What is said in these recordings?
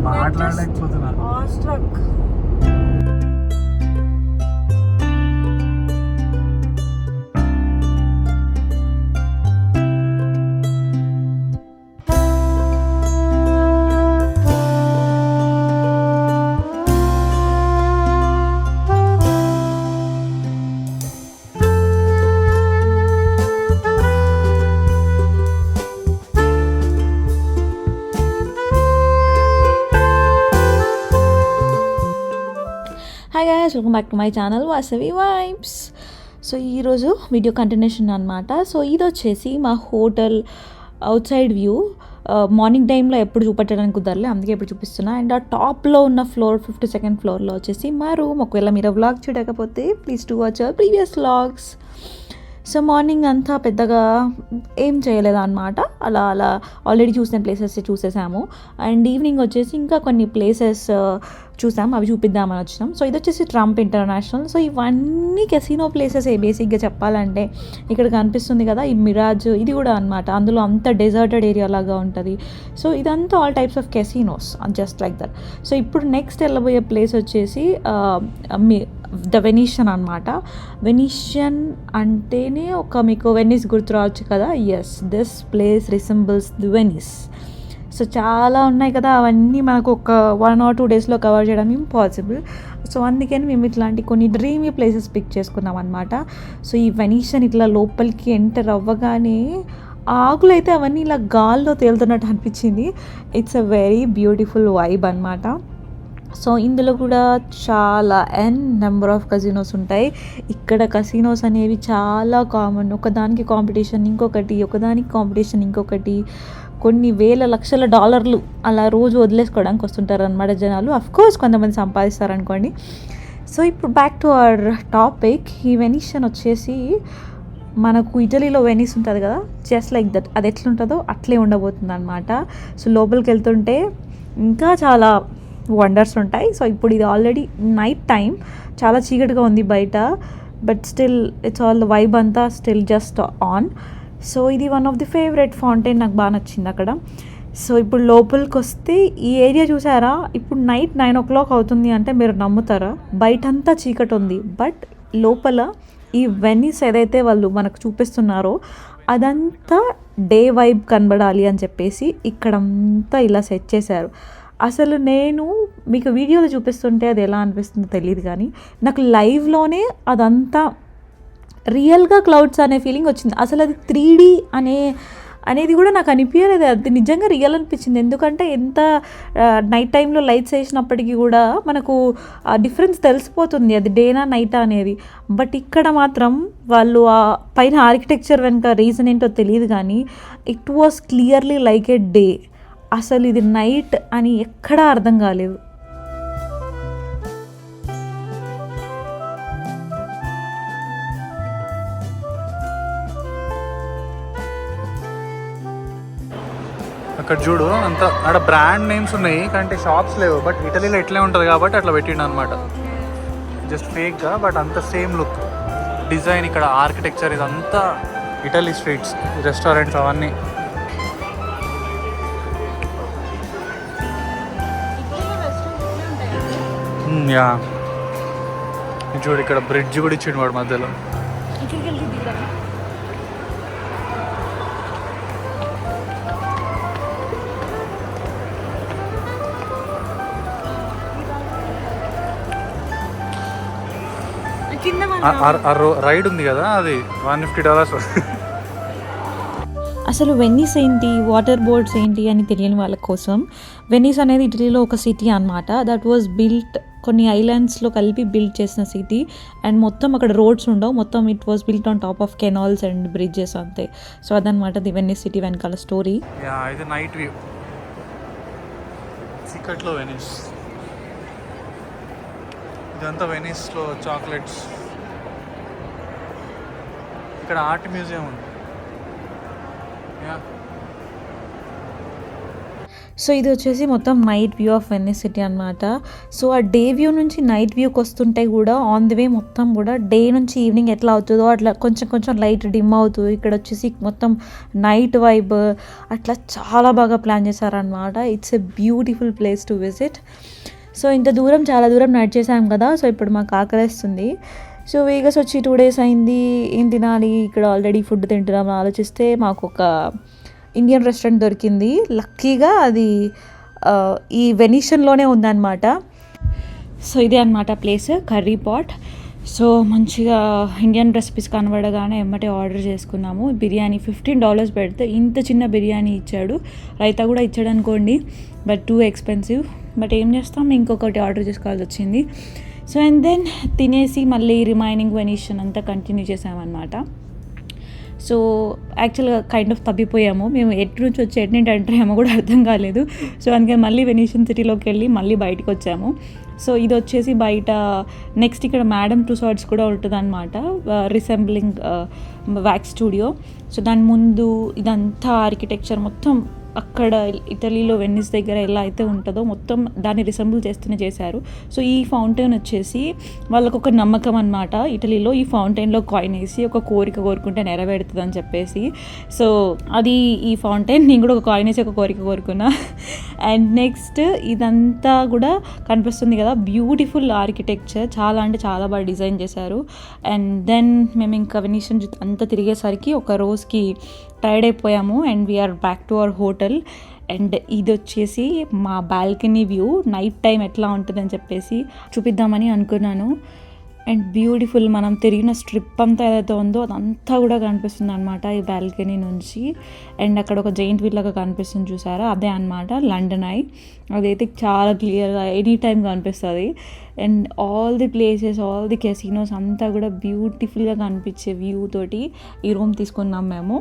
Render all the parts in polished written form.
మాట్లాడలేకపోతున్నా. Hi guys, welcome back to my channel Vasavi vibes. So ఈరోజు video continuation అనమాట. So ఇది వచ్చేసి మా hotel outside view. Morning టైంలో ఎప్పుడు చూపెట్టడానికి కుదరలే, అందుకే ఇప్పుడు చూపిస్తున్నా. అండ్ ఆ టాప్లో ఉన్న ఫ్లోర్ 52nd ఫ్లోర్లో వచ్చేసి మా రూమ్. ఒకవేళ మీరు వ్లాగ్ చూడకపోతే please to watch our previous vlogs. So morning అంతా పెద్దగా ఏం చేయలేదు అనమాట, అలా ఆల్రెడీ చూసిన ప్లేసెస్ చూసేసాము. అండ్ ఈవినింగ్ వచ్చేసి ఇంకా కొన్ని ప్లేసెస్ చూసాం, అవి చూపిద్దామని వచ్చినాం. సో ఇది వచ్చేసి ట్రంప్ ఇంటర్నేషనల్. సో ఇవన్నీ కెసినో ప్లేసెస్ బేసిక్గా చెప్పాలంటే. ఇక్కడ కనిపిస్తుంది కదా ఈ మిరాజ్, ఇది కూడా అనమాట. అందులో అంత డెజర్టెడ్ ఏరియా లాగా ఉంటుంది. సో ఇదంతా all types of casinos, just like that. So ఇప్పుడు నెక్స్ట్ వెళ్ళబోయే ప్లేస్ వచ్చేసి ద వెనీషియన్ అనమాట. వెనీషియన్ అంటేనే మీకు వెనీస్ గుర్తు రావచ్చు కదా. Yes, this place resembles the Venice. So చాలా ఉన్నాయి కదా, అవన్నీ మనకు ఒక 1 or 2 daysలో కవర్ చేయడం ఇంపాసిబుల్. సో అందుకని మేము ఇట్లాంటి కొన్ని డ్రీమీ ప్లేసెస్ పిక్ చేసుకున్నాం అనమాట. సో ఈ వెనీషియన్ ఇట్లా లోపలికి ఎంటర్ అవ్వగానే ఆకులు అయితే అవన్నీ ఇలా గాల్లో తేలుతున్నట్టు అనిపించింది. It's a very beautiful vibe అనమాట. సో ఇందులో కూడా చాలా నెంబర్ ఆఫ్ కసినోస్ ఉంటాయి. ఇక్కడ కసినోస్ అనేవి చాలా కామన్. ఒకదానికి కాంపిటీషన్ ఇంకొకటి, ఒకదానికి కాంపిటీషన్ ఇంకొకటి. కొన్ని వేల లక్షల డాలర్లు అలా రోజు వదిలేసుకోవడానికి వస్తుంటారు అనమాట జనాలు. అఫ్కోర్స్ కొంతమంది సంపాదిస్తారనుకోండి. సో ఇప్పుడు బ్యాక్ టు అవర్ టాపిక్. ఈ వెనీషియన్ వచ్చేసి మనకు ఇటలీలో వెనీస్ ఉంటుంది కదా, జస్ట్ లైక్ దట్. అది ఎట్లుంటుందో అట్లే ఉండబోతుంది అనమాట. సో లోపలికి వెళ్తుంటే ఇంకా చాలా వండర్స్ ఉంటాయి. సో ఇప్పుడు ఇది ఆల్రెడీ నైట్ టైం, చాలా చీకటిగా ఉంది బయట, but still it's all the vibe అంతా స్టిల్ జస్ట్ ఆన్. సో ఇది one of the favourite fountain, నాకు బాగా నచ్చింది అక్కడ. సో ఇప్పుడు లోపలికి వస్తే ఈ ఏరియా చూసారా, ఇప్పుడు నైట్ 9 o'clock అవుతుంది అంటే మీరు నమ్ముతారా, బయటంతా చీకటి ఉంది. బట్ లోపల ఈ వెనీస్ ఏదైతే వాళ్ళు మనకు చూపిస్తున్నారో అదంతా డే వైబ్ కనబడాలి అని చెప్పేసి ఇక్కడంతా ఇలా సెట్ చేశారు. అసలు నేను మీకు వీడియోలో చూపిస్తుంటే అది ఎలా అనిపిస్తుందో తెలియదు, కానీ నాకు లైవ్లోనే అదంతా రియల్గా క్లౌడ్స్ అనే ఫీలింగ్ వచ్చింది. అసలు అది 3D అనేది కూడా నాకు అనిపించలేదు, అది నిజంగా రియల్ అనిపించింది. ఎందుకంటే ఎంత నైట్ టైంలో లైట్స్ వేసినప్పటికీ కూడా మనకు ఆ డిఫరెన్స్ తెలిసిపోతుంది, అది డేనా నైటా అనేది. బట్ ఇక్కడ మాత్రం వాళ్ళు ఆ పైన ఆర్కిటెక్చర్ వెనుక రీజన్ ఏంటో తెలియదు, కానీ it was clearly like A day. అసలు ఇది నైట్ అని ఎక్కడా అర్థం కాలేదు. అక్కడ చూడు, అంత అక్కడ బ్రాండ్ నేమ్స్ ఉన్నాయి కానీ షాప్స్ లేవు. బట్ ఇటలీలో ఎట్లే ఉంటుంది కాబట్టి అట్లా పెట్టిండు అనమాట, జస్ట్ ఫేక్గా. బట్ అంత సేమ్ లుక్, డిజైన్, ఇక్కడ ఆర్కిటెక్చర్, ఇదంతా ఇటలీ స్ట్రీట్స్, రెస్టారెంట్స్ అవన్నీ. యా, చూడు ఇక్కడ బ్రిడ్జ్ కూడా ఇచ్చిండు వాడు మధ్యలో. రైడ్ ఉంది కదా, అది $150. అసలు వెనీస్ ఏంటి, వాటర్ బోర్డ్స్ ఏంటి అని తెలియని వాళ్ళ కోసం, వెనీస్ అనేది ఇటలీలో ఒక సిటీ అనమాట. దట్ వాజ్ బిల్ట్, కొన్ని ఐలాండ్స్లో కలిపి బిల్డ్ చేసిన సిటీ. అండ్ మొత్తం అక్కడ రోడ్స్ ఉండవు, మొత్తం it was built on top of canals and bridges అంతే. సో అదనమాట ది వెనీస్ సిటీ వెనకాల స్టోరీ. ఇది నైట్ వ్యూ, చీకట్లో వెనీస్. ఇదంతా వెనీస్లో చాక్లెట్స్. ఇక్కడ ఆర్ట్ మ్యూజియం ఉంది. సో ఇది వచ్చేసి మొత్తం night view of Venice city అనమాట. సో ఆ డే వ్యూ నుంచి నైట్ వ్యూకి వస్తుంటే కూడా ఆన్ ది వే మొత్తం కూడా డే నుంచి ఈవినింగ్ ఎట్లా అవుతుందో అట్లా కొంచెం కొంచెం లైట్ డిమ్ అవుతుంది. ఇక్కడ వచ్చేసి మొత్తం నైట్ వైబ్ అట్లా చాలా బాగా ప్లాన్ చేశారనమాట. It's a beautiful place to visit. So ఇంత దూరం చాలా దూరం నడిచేసాం కదా, సో ఇప్పుడు మాకు ఆకలిస్తుంది. సో వేగస్ వచ్చి 2 days అయింది, ఏం తినాలి, ఇక్కడ ఆల్రెడీ ఫుడ్ తింటున్నాం ఆలోచిస్తే మాకు ఒక ఇండియన్ రెస్టారెంట్ దొరికింది. లక్కీగా అది ఈ వెనీషన్లోనే ఉందన్నమాట. సో ఇదే అనమాట ప్లేస్, కర్రీ పాట్. సో మంచిగా ఇండియన్ రెసిపీస్ కనబడగానే ఎమ్మటే ఆర్డర్ చేసుకున్నాము. బిర్యానీ $15 పెడితే ఇంత చిన్న బిర్యానీ ఇచ్చాడు. రైతా కూడా ఇచ్చాడు అనుకోండి, బట్ టూ ఎక్స్పెన్సివ్. బట్ ఏం చేస్తాం, ఇంకొకటి ఆర్డర్ చేసుకోవాల్సి వచ్చింది. సో అండ్ దెన్ తినేసి మళ్ళీ రిమైనింగ్ వెనీషన్ అంతా కంటిన్యూ చేసామన్నమాట. సో యాక్చువల్గా కైండ్ ఆఫ్ తప్పిపోయాము మేము, ఎటు నుంచి వచ్చి ఎటు ఎంటర్ అయ్యామో కూడా అర్థం కాలేదు. సో అందుకని మళ్ళీ వెనీషన్ సిటీలోకి వెళ్ళి మళ్ళీ బయటకు వచ్చాము. సో ఇది వచ్చేసి బయట నెక్స్ట్ ఇక్కడ మేడమ్ టుసార్ట్స్ కూడా ఉంటుంది అనమాట, రిసెంబ్లింగ్ వ్యాక్స్ స్టూడియో. సో దాని ముందు ఇదంతా ఆర్కిటెక్చర్ మొత్తం అక్కడ ఇటలీలో వెన్నిస్ దగ్గర ఎలా అయితే ఉంటుందో మొత్తం దాన్ని రిసెంబుల్ చేస్తూనే చేశారు. సో ఈ ఫౌంటైన్ వచ్చేసి వాళ్ళకు ఒక నమ్మకం అనమాట, ఇటలీలో ఈ ఫౌంటైన్లో కాయిన్ వేసి ఒక కోరిక కోరుకుంటే నెరవేరుతుంది అని చెప్పేసి. సో అది ఈ ఫౌంటైన్, నేను కూడా ఒక కాయిన్ వేసి ఒక కోరిక కోరుకున్నా. అండ్ నెక్స్ట్ ఇదంతా కూడా కనిపిస్తుంది కదా, బ్యూటిఫుల్ ఆర్కిటెక్చర్, చాలా అంటే చాలా బాగా డిజైన్ చేశారు. అండ్ దెన్ మేము ఇంకా వెనీషన్ అంతా తిరిగేసరికి ఒక రోజుకి టైర్డ్ అయిపోయాము and we're back to our hotel. And ఇది వచ్చేసి మా బాల్కనీ వ్యూ, నైట్ టైం ఎట్లా ఉంటుందని చెప్పేసి చూపిద్దామని అనుకున్నాను. అండ్ బ్యూటిఫుల్, మనం తిరిగిన స్ట్రిప్ అంతా ఏదైతే ఉందో అదంతా కూడా కనిపిస్తుంది అనమాట ఈ బాల్కనీ నుంచి. అండ్ అక్కడ ఒక జైంట్ వీల్ లాగా కనిపిస్తుంది చూసారా, అదే అనమాట లండన్ ఐ. అదైతే చాలా క్లియర్గా ఎనీ టైం కనిపిస్తుంది. And all the places, all the casinos అంతా కూడా బ్యూటిఫుల్గా కనిపించే వ్యూ తోటి ఈ రూమ్ తీసుకున్నాం మేము.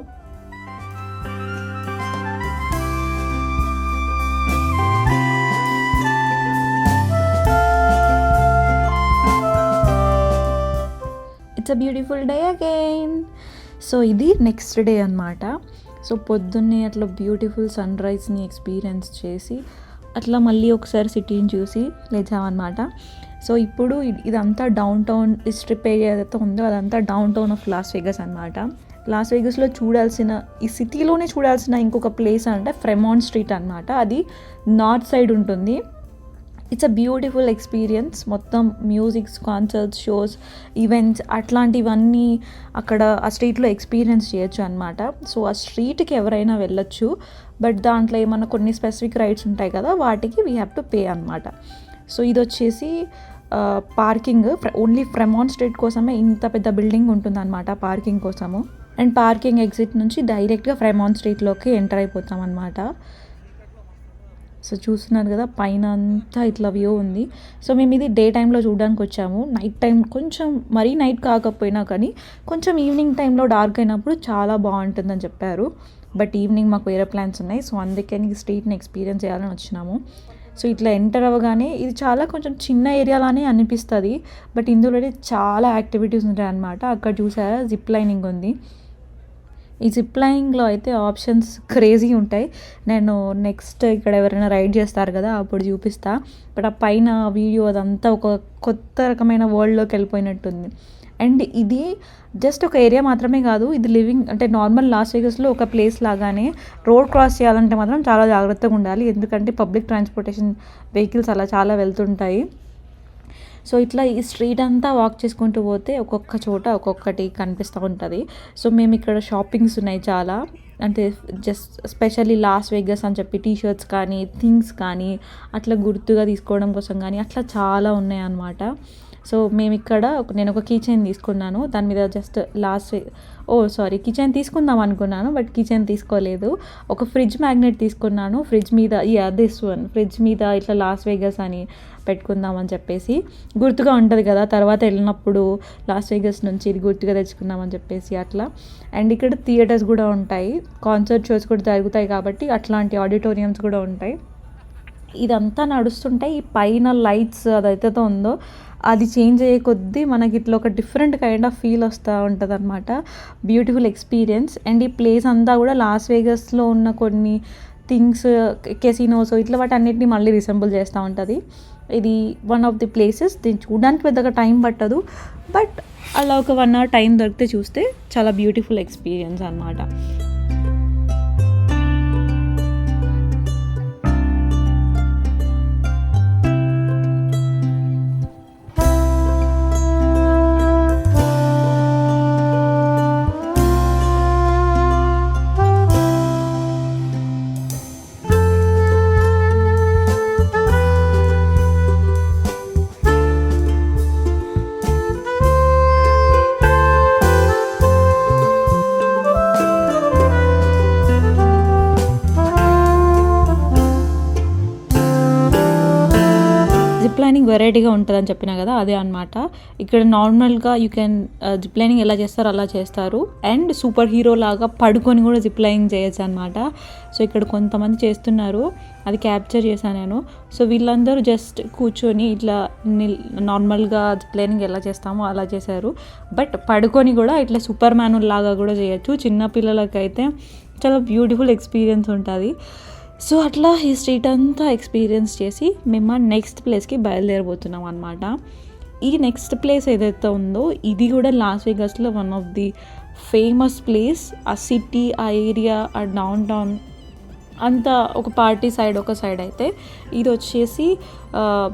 It's a beautiful day again. So ఇది నెక్స్ట్ డే అనమాట. సో పొద్దున్నే అట్లా బ్యూటిఫుల్ సన్ రైజ్ని ఎక్స్పీరియన్స్ చేసి అట్లా మళ్ళీ ఒకసారి సిటీని చూసి లేచామన్నమాట. సో ఇప్పుడు ఇదంతా డౌన్ టౌన్, ఈ స్ట్రిప్ ఏరియా ఏదైతే ఉందో అదంతా down town of loss Vegas అనమాట. లాస్ వేగస్లో చూడాల్సిన, ఈ సిటీలోనే చూడాల్సిన ఇంకొక ప్లేస్ అంటే ఫ్రెమాంట్ స్ట్రీట్ అనమాట. అది నార్త్ సైడ్ ఉంటుంది. It's a beautiful experience. మొత్తం మ్యూజిక్స్, కాన్సర్ట్స్, షోస్, ఈవెంట్స్ అట్లాంటివన్నీ అక్కడ ఆ స్ట్రీట్లో ఎక్స్పీరియన్స్ చేయొచ్చు అనమాట. సో ఆ స్ట్రీట్కి ఎవరైనా వెళ్ళొచ్చు, బట్ దాంట్లో ఏమన్నా కొన్ని స్పెసిఫిక్ రైడ్స్ ఉంటాయి కదా, వాటికి వీ హ్యావ్ టు పే అనమాట. సో ఇది వచ్చేసి పార్కింగ్, ఓన్లీ ఫ్రెమాంట్ స్ట్రీట్ కోసమే ఇంత పెద్ద బిల్డింగ్ ఉంటుందన్నమాట పార్కింగ్ కోసము. అండ్ పార్కింగ్ ఎగ్జిట్ నుంచి డైరెక్ట్గా ఫ్రెమాంట్ స్ట్రీట్లోకి ఎంటర్ అయిపోతాం అనమాట. సో చూస్తున్నారు కదా, పైన అంతా ఇట్లా వ్యూ ఉంది. సో మేము ఇది డే టైంలో చూడడానికి వచ్చాము. నైట్ టైం కొంచెం మరీ నైట్ కాకపోయినా కానీ కొంచెం ఈవినింగ్ టైంలో డార్క్ అయినప్పుడు చాలా బాగుంటుందని చెప్పారు. బట్ ఈవినింగ్ మాకు వేరే ప్లాన్స్ ఉన్నాయి, సో అందుకని ఈ స్ట్రీట్ని ఎక్స్పీరియన్స్ చేయాలని వచ్చినాము. సో ఇట్లా ఎంటర్ అవ్వగానే ఇది చాలా కొంచెం చిన్న ఏరియాలానే అనిపిస్తుంది, బట్ ఇందులోనే చాలా యాక్టివిటీస్ ఉంటాయి అన్నమాట. అక్కడ చూసారా జిప్ లైనింగ్ ఉంది. ఈ జిప్ లైనింగ్లో అయితే ఆప్షన్స్ క్రేజీ ఉంటాయి. నేను నెక్స్ట్ ఇక్కడ ఎవరైనా రైడ్ చేస్తారు కదా అప్పుడు చూపిస్తా. బట్ ఆ పైన వీడియో అదంతా ఒక కొత్త రకమైన వరల్డ్లోకి వెళ్ళిపోయినట్టుంది. అండ్ ఇది జస్ట్ ఒక ఏరియా మాత్రమే కాదు, ఇది లివింగ్ అంటే నార్మల్ లాస్ వేగస్లో ఒక ప్లేస్ లాగానే. రోడ్ క్రాస్ చేయాలంటే మాత్రం చాలా జాగ్రత్తగా ఉండాలి, ఎందుకంటే పబ్లిక్ ట్రాన్స్పోర్టేషన్ వెహికల్స్ అలా చాలా వెళ్తుంటాయి. సో ఇట్లా ఈ స్ట్రీట్ అంతా వాక్ చేసుకుంటూ పోతే ఒక్కొక్క చోట ఒక్కొక్కటి కనిపిస్తూ ఉంటుంది. సో మేము ఇక్కడ షాపింగ్స్ ఉన్నాయి చాలా, అంటే జస్ట్ స్పెషల్లీ లాస్ వేగస్ అని చెప్పి టీషర్ట్స్ కానీ థింగ్స్ కానీ అట్లా గుర్తుగా తీసుకోవడం కోసం కానీ అట్లా చాలా ఉన్నాయి అన్నమాట. సో మేము ఇక్కడ నేను ఒక కీ చైన్ తీసుకున్నాను, దాని మీద జస్ట్ కిచెన్ తీసుకుందాం అనుకున్నాను, బట్ కిచెన్ తీసుకోలేదు. ఒక ఫ్రిడ్జ్ మ్యాగ్నెట్ తీసుకున్నాను, ఫ్రిడ్జ్ మీద ఫ్రిడ్జ్ మీద ఇట్లా లాస్ వేగస్ అని పెట్టుకుందామని చెప్పేసి, గుర్తుగా ఉంటుంది కదా తర్వాత వెళ్ళినప్పుడు లాస్ వేగస్ నుంచి ఇది గుర్తుగా తెచ్చుకుందామని చెప్పేసి అట్లా. అండ్ ఇక్కడ థియేటర్స్ కూడా ఉంటాయి, కాన్సర్ట్ షోస్ కూడా జరుగుతాయి కాబట్టి అట్లాంటి ఆడిటోరియంస్ కూడా ఉంటాయి. ఇదంతా నడుస్తుంటే ఈ పైన లైట్స్ అదైతే ఉందో అది చేంజ్ అయ్యే కొద్దీ మనకి ఇట్లా ఒక డిఫరెంట్ కైండ్ ఆఫ్ ఫీల్ వస్తూ ఉంటుంది అనమాట. Beautiful experience. అండ్ ఈ ప్లేస్ అంతా కూడా లాస్ వేగస్లో ఉన్న కొన్ని థింగ్స్, కెసినోస్ ఇట్లా వాటి అన్నిటిని మళ్ళీ రిసెంబుల్ చేస్తూ ఉంటుంది. ఇది వన్ ఆఫ్ ది ప్లేసెస్. దీన్ని చూడడానికి పెద్దగా టైం పట్టదు, బట్ అలా ఒక 1 hour టైం దొరికితే చూస్తే చాలా బ్యూటిఫుల్ ఎక్స్పీరియన్స్ అన్నమాట. జిప్ లైనింగ్ వెరైటీగా ఉంటుందని చెప్పినా కదా, అదే అనమాట. ఇక్కడ నార్మల్గా యూ కెన్ జిప్ లైనింగ్ ఎలా చేస్తారో అలా చేస్తారు, అండ్ సూపర్ హీరో లాగా పడుకొని కూడా జిప్ లైనింగ్ చేయొచ్చు అనమాట. సో ఇక్కడ కొంతమంది చేస్తున్నారు, అది క్యాప్చర్ చేశాను నేను. సో వీళ్ళందరూ జస్ట్ కూర్చొని ఇట్లా నార్మల్గా జిప్ లైనింగ్ ఎలా చేస్తామో అలా చేశారు, బట్ పడుకొని కూడా ఇట్లా సూపర్ మ్యాన్ లాగా కూడా చేయొచ్చు. చిన్న పిల్లలకైతే చాలా బ్యూటిఫుల్ ఎక్స్పీరియన్స్ ఉంటుంది. సో అట్లా ఈ స్ట్రీట్ అంతా ఎక్స్పీరియన్స్ చేసి మేము నెక్స్ట్ ప్లేస్కి బయలుదేరబోతున్నాం అనమాట. ఈ నెక్స్ట్ ప్లేస్ ఏదైతే ఉందో ఇది కూడా లాస్ వేగాస్లో one of the famous place. ఆ సిటీ, ఆ ఏరియా, ఆ డౌన్ టౌన్ అంతా ఒక పార్టీ సైడ్ ఒక సైడ్ అయితే, ఇది వచ్చేసి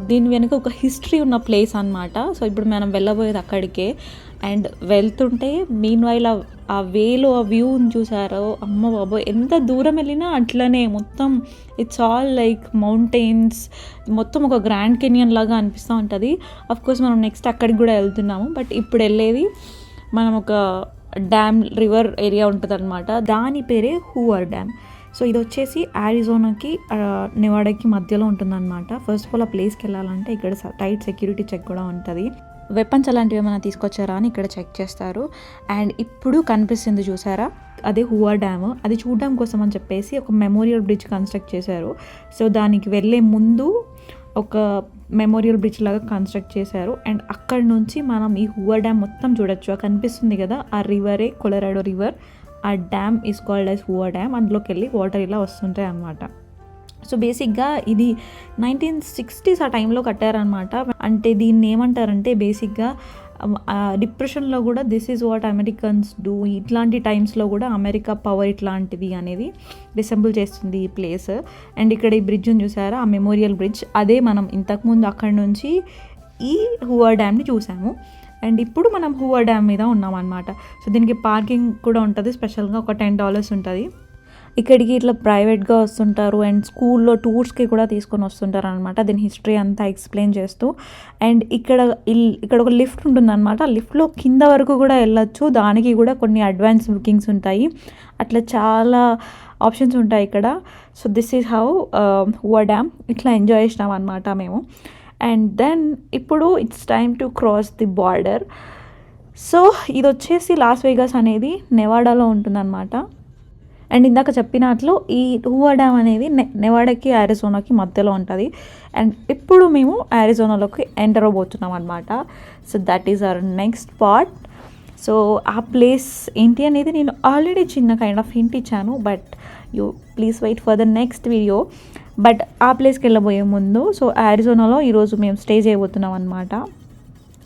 దీని వెనుక ఒక హిస్టరీ ఉన్న ప్లేస్ అనమాట. సో ఇప్పుడు మనం వెళ్ళబోయేది అక్కడికే. అండ్ వెళ్తుంటే మీన్ వైల్ ఆ వేలో ఆ వ్యూని చూసారో, అమ్మ బాబోయ్, ఎంత దూరం వెళ్ళినా అట్లనే మొత్తం ఇట్స్ ఆల్ లైక్ మౌంటైన్స్, మొత్తం ఒక గ్రాండ్ కెనియన్ లాగా అనిపిస్తూ ఉంటుంది. అఫ్కోర్స్ మనం నెక్స్ట్ అక్కడికి కూడా వెళ్తున్నాము, బట్ ఇప్పుడు వెళ్ళేది మనం ఒక డ్యామ్, రివర్ ఏరియా ఉంటుంది అనమాట. దాని పేరే హూవర్ డ్యామ్. సో ఇది వచ్చేసి ఆరిజోనాకి నెవాడాకి మధ్యలో ఉంటుందన్నమాట. ఫస్ట్ ఆఫ్ ఆల్ ఆ ప్లేస్కి వెళ్ళాలంటే ఇక్కడ టైట్ సెక్యూరిటీ చెక్ కూడా ఉంటుంది. వెపన్స్ అలాంటివి ఏమైనా తీసుకొచ్చారా అని ఇక్కడ చెక్ చేస్తారు. అండ్ ఇప్పుడు కనిపిస్తుంది చూసారా, అదే హూవర్ డ్యామ్. అది చూడడం కోసం అని చెప్పేసి ఒక మెమోరియల్ బ్రిడ్జ్ కన్స్ట్రక్ట్ చేశారు. సో దానికి వెళ్ళే ముందు ఒక మెమోరియల్ బ్రిడ్జ్ లాగా కన్స్ట్రక్ట్ చేశారు. అండ్ అక్కడ నుంచి మనం ఈ హూవర్ డ్యామ్ మొత్తం చూడొచ్చు. కనిపిస్తుంది కదా, ఆ రివరే కొలరాడో రివర్. ఆ dam is called as Hoover dam. అందులోకి వెళ్ళి వాటర్ ఇలా వస్తుంటాయి అన్నమాట. సో బేసిక్గా ఇది 1960s ఆ టైంలో కట్టారనమాట. అంటే దీన్ని ఏమంటారంటే బేసిక్గా డిప్రెషన్లో కూడా this is what Americans do, ఇట్లాంటి టైమ్స్లో కూడా అమెరికా పవర్ ఇట్లాంటిది అనేది రిసెంబుల్ చేస్తుంది ఈ ప్లేస్. అండ్ ఇక్కడ ఈ బ్రిడ్జ్ని చూసారా, ఆ మెమోరియల్ బ్రిడ్జ్, అదే మనం ఇంతకుముందు అక్కడి నుంచి ఈ హూవర్ డ్యామ్ని చూసాము. అండ్ ఇప్పుడు మనం హూవర్ డ్యామ్ మీద ఉన్నాం అనమాట. సో దీనికి పార్కింగ్ కూడా ఉంటుంది, స్పెషల్గా ఒక $10 ఉంటుంది. ఇక్కడికి ఇట్లా ప్రైవేట్గా వస్తుంటారు అండ్ స్కూల్లో టూర్స్కి కూడా తీసుకొని వస్తుంటారు అనమాట. దీని హిస్టరీ అంతా ఎక్స్ప్లెయిన్ చేస్తూ. అండ్ ఇక్కడ ఒక లిఫ్ట్ ఉంటుందన్నమాట. లిఫ్ట్లో కింద వరకు కూడా వెళ్ళొచ్చు. దానికి కూడా కొన్ని అడ్వాన్స్ బుకింగ్స్ ఉంటాయి. అట్లా చాలా ఆప్షన్స్ ఉంటాయి ఇక్కడ. So this is how Hoover dam. ఇట్లా ఎంజాయ్ చేసినాం అనమాట మేము. అండ్ దెన్ ఇప్పుడు it's time to cross the border. సో ఇది వచ్చేసి లాస్ వేగాస్ అనేది నెవాడాలో ఉంటుందన్నమాట. అండ్ ఇందాక చెప్పినట్లు ఈ హూవర్ డ్యామ్ అనేది నెవాడాకి ఆరిజోనాకి మధ్యలో ఉంటుంది. అండ్ ఇప్పుడు మేము ఆరిజోనాలోకి ఎంటర్ అవబోతున్నాం అనమాట. So that is our next part. So ఆ ప్లేస్ ఏంటి అనేది నేను ఆల్రెడీ చిన్న కైండ్ ఆఫ్ హింట్ ఇచ్చాను, but you please wait for the next video. But ఆ ప్లేస్కి వెళ్ళబోయే ముందు, సో ఆరిజోనాలో ఈరోజు మేము స్టే చేయబోతున్నాం అనమాట.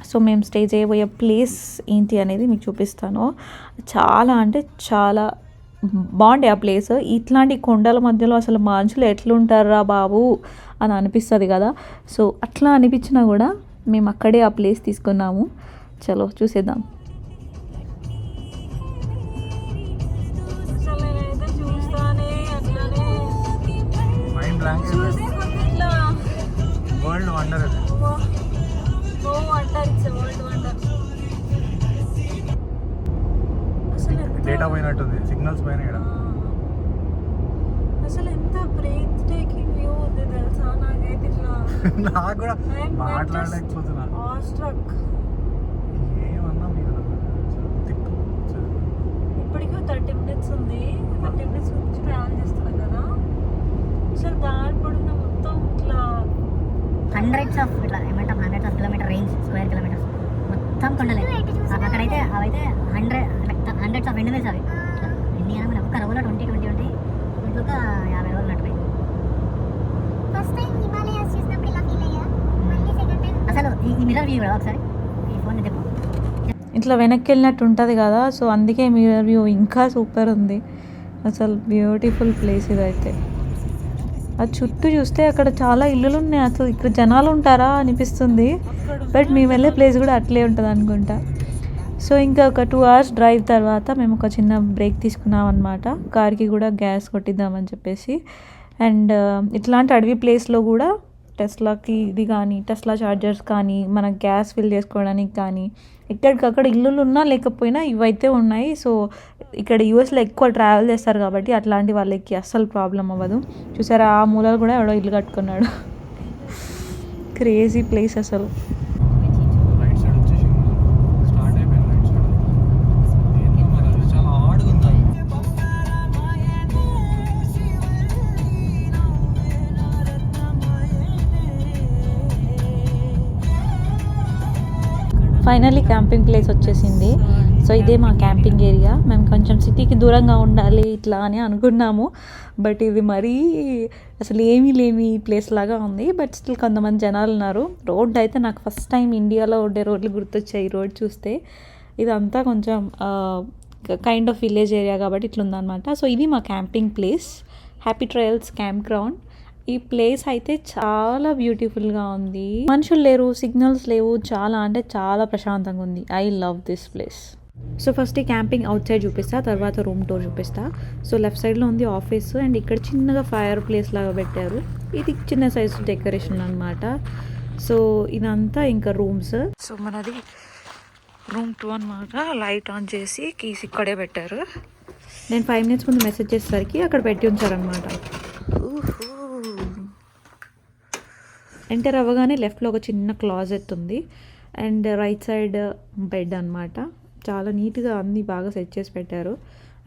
సో మేము స్టే చేయబోయే ప్లేస్ ఏంటి అనేది మీకు చూపిస్తాను. చాలా అంటే చాలా బాగుండే ఆ ప్లేస్. ఇట్లాంటి కొండల మధ్యలో అసలు మనుషులు ఎట్లుంటారా బాబు అని అనిపిస్తుంది కదా. సో అట్లా అనిపించినా కూడా మేము అక్కడే ఆ ప్లేస్ తీసుకున్నాము. చలో చూసేద్దాం. వరల్డ్ వండర్ అది. డేటా పోయినట్టుంది, సిగ్నల్స్ పైన ఇక్కడ. అసలు ఎంత బ్రేత్ టేకింగ్ వ్యూ ఉంది తెలుసా. నాకైతే ఇట్లా నాకు కూడా మాట్లాడలేకపోతున్నా. ఏమన్నా మీరు ఇప్పటికీ 30 minutes ఉంది. 30 minutes నుంచి ట్రావెల్ చేస్తున్నాం కదా. అసలు దాని పడిన మొత్తం ఇట్లా hundreds of kilometer range, square kilometers మొత్తం కొండలే. అక్కడైతే అవైతే hundreds of windmills. అవి ఎన్ని ఒక్క రోజులో 20 ఇంకొక 50 రోజులు అసలు ఈ మిర్రర్ వ్యూ కూడా ఒకసారి ఈ ఫోన్ చెప్పు. ఇట్లా వెనక్కి వెళ్ళినట్టు ఉంటుంది కదా, సో అందుకే మిర్రర్ వ్యూ ఇంకా సూపర్ ఉంది. అసలు బ్యూటిఫుల్ ప్లేస్ ఇదైతే. అది చుట్టూ చూస్తే అక్కడ చాలా ఇల్లులు ఉన్నాయి, అసలు ఇక్కడ జనాలు ఉంటారా అనిపిస్తుంది. బట్ మేము వెళ్ళే ప్లేస్ కూడా అట్లే ఉంటుంది అనుకుంటా. సో ఇంకా ఒక 2 hours డ్రైవ్ తర్వాత మేము ఒక చిన్న బ్రేక్ తీసుకున్నాం అనమాట. కార్కి కూడా గ్యాస్ కొట్టిద్దామని చెప్పేసి. అండ్ ఇట్లాంటి అడవి ప్లేస్లో కూడా టెస్లాకి ఇది కానీ, టెస్లా చార్జర్స్ కానీ, మన గ్యాస్ ఫిల్ చేసుకోవడానికి కానీ, ఎక్కడికక్కడ ఇల్లులు ఉన్నా లేకపోయినా ఇవైతే ఉన్నాయి. సో ఇక్కడ యూఎస్లో ఎక్కువ ట్రావెల్ చేస్తారు కాబట్టి అట్లాంటి వాళ్ళకి అస్సలు ప్రాబ్లం అవ్వదు. చూసారా, ఆ మూలలు కూడా ఎవడో ఇల్లు కట్టుకున్నాడు. క్రేజీ ప్లేస్ అసలు. రైట్ సైడ్ వచ్చేసి స్టార్ట్ అయిపోయింది. రైట్ సైడ్ ఏంటో మరి అది చాలా హార్డ్గా ఉంది. ఫైనల్లీ క్యాంపింగ్ ప్లేస్ వచ్చేసింది. సో ఇదే మా క్యాంపింగ్ ఏరియా. మేము కొంచెం సిటీకి దూరంగా ఉండాలి ఇట్లా అని అనుకున్నాము. బట్ ఇది మరీ అసలు ఏమీ లేని ప్లేస్ లాగా ఉంది. బట్ స్టిల్ కొంతమంది జనాలు ఉన్నారు. రోడ్ అయితే నాకు ఫస్ట్ టైం ఇండియాలో ఉండే రోడ్లు గుర్తొచ్చాయి ఈ రోడ్ చూస్తే. ఇదంతా కొంచెం కైండ్ ఆఫ్ విలేజ్ ఏరియా కాబట్టి ఇట్లా ఉందన్నమాట. సో ఇది మా camping place, happy trials camp ground. ఈ ప్లేస్ అయితే చాలా బ్యూటిఫుల్గా ఉంది. మనుషులు లేరు, సిగ్నల్స్ లేవు, చాలా అంటే చాలా ప్రశాంతంగా ఉంది. I love this place. So first ఈ క్యాంపింగ్ అవుట్ సైడ్ చూపిస్తా, తర్వాత రూమ్ టూర్ చూపిస్తా. సో లెఫ్ట్ సైడ్లో ఉంది ఆఫీస్ అండ్ ఇక్కడ చిన్నగా ఫైర్ ప్లేస్ లాగా పెట్టారు. ఇది చిన్న సైజ్ డెకరేషన్ అనమాట. సో ఇదంతా ఇంకా రూమ్స్. సో మనది రూమ్ 2 అనమాట. లైట్ ఆన్ చేసి కీస్ ఇక్కడే పెట్టారు. నేను 5 minutes ముందు మెసేజ్ చేసేసరికి అక్కడ పెట్టి ఉంచారనమాట. ఎంటర్ అవ్వగానే లెఫ్ట్లో ఒక చిన్న క్లాజెట్ ఉంది అండ్ రైట్ సైడ్ బెడ్ అనమాట. చాలా నీట్గా అన్నీ బాగా సెట్ చేసి పెట్టారు.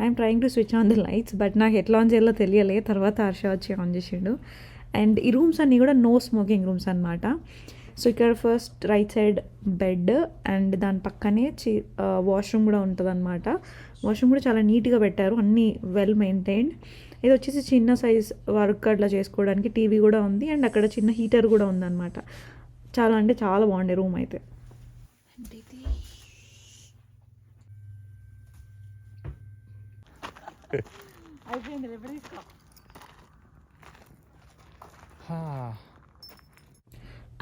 I'm trying to switch on the lights, but నాకు ఎట్లా ఆన్ చేయాలో తెలియలే. తర్వాత హర్ష వచ్చి ఆన్ చేసిండు. అండ్ ఈ రూమ్స్ అన్నీ కూడా నో స్మోకింగ్ రూమ్స్ అనమాట. సో ఇక్కడ first right side bed and దాని పక్కనే వాష్రూమ్ కూడా ఉంటుంది అనమాట. వాష్రూమ్ కూడా చాలా నీట్గా పెట్టారు, అన్నీ వెల్ మెయింటైన్డ్. ఇది వచ్చేసి చిన్న సైజ్ వర్క్ అట్లా చేసుకోవడానికి టీవీ కూడా ఉంది అండ్ అక్కడ చిన్న హీటర్ కూడా ఉందన్నమాట. చాలా అంటే చాలా బాగుండే రూమ్ అయితే.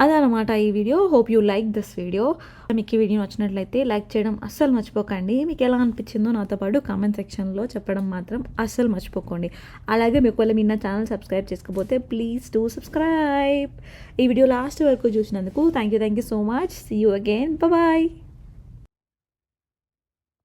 అదనమాట ఈ video. Hope you like this video. మీకు ఈ వీడియో నచ్చినట్లయితే లైక్ చేయడం అస్సలు మర్చిపోకండి. మీకు ఎలా అనిపించిందో నాతో పాటు కామెంట్ సెక్షన్లో చెప్పడం మాత్రం అస్సలు మర్చిపోకండి. అలాగే మీకు ఒకవేళ మీ నా ఛానల్ సబ్స్క్రైబ్ చేసుకోకపోతే ప్లీజ్ డూ సబ్స్క్రైబ్. ఈ వీడియో లాస్ట్ వరకు చూసినందుకు thank you so much. See you again. Bye.